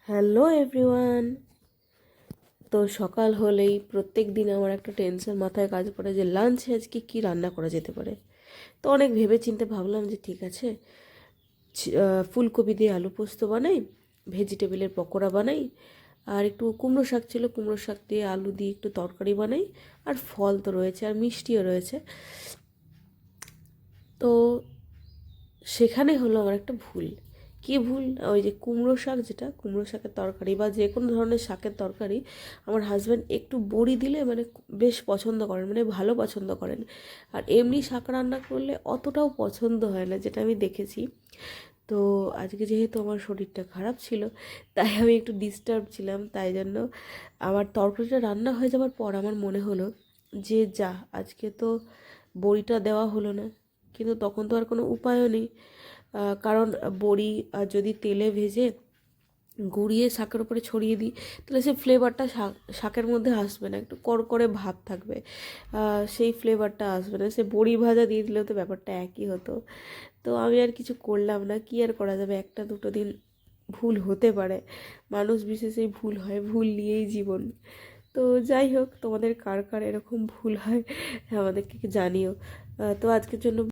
Hello everyone. তো সকাল হলেই প্রত্যেক দিন আমার একটা টেনশন মাথায় কাজ করে যে লাঞ্চে আজকে কী রান্না করা যেতে পারে। তো অনেক ভেবে চিন্তে ভাবলাম যে ঠিক আছে, ফুলকপি দিয়ে আলু পোস্ত বানাই, ভেজিটেবলের পকোড়া বানাই, আর একটু কুমড়ো শাক ছিল, কুমড়ো শাক দিয়ে আলু দিয়ে একটু তরকারি বানাই, আর ফল তো রয়েছে আর মিষ্টিও রয়েছে। তো সেখানে হলো আমার একটা ভুল। কী ভুল? ওই যে কুমড়ো শাক, যেটা কুমড়ো শাকের তরকারি বা যে কোনো ধরনের শাকের তরকারি, আমার হাজব্যান্ড একটু বড়ি দিলে মানে বেশ পছন্দ করেন, মানে ভালো পছন্দ করেন। আর এমনি শাক রান্না করলে অতটাও পছন্দ হয় না, যেটা আমি দেখেছি। তো আজকে যেহেতু আমার শরীরটা খারাপ ছিল, তাই আমি একটু ডিস্টার্ব ছিলাম, তাই জন্য আমার তরকারিটা রান্না হয়ে যাওয়ার পর আমার মনে হলো যে যা, আজকে তো বড়িটা দেওয়া হলো না। কিন্তু তখন তো আর কোনো উপায়ও নেই, কারণ বড়ি যদি তেলে ভেজে গুঁড়িয়ে শাকের উপরে ছড়িয়ে দিই, তাহলে সেই ফ্লেভারটা শাকের মধ্যে আসবে না, একটু করকরে ভাব থাকবে, সেই ফ্লেভারটা আসবে না। সে বড়ি ভাজা দিয়ে দিলেও তো ব্যাপারটা একই হতো। তো আমি আর কিছু করলাম না, কি আর করা যাবে, একটা দুটো দিন ভুল হতে পারে, মানুষ বিশেষেই ভুল হয়, ভুল নিয়েই জীবন। তো যাই হোক, তোমাদের কার কার এরকম ভুল হয় আমাদেরকে জানিও। তো আজকের জন্য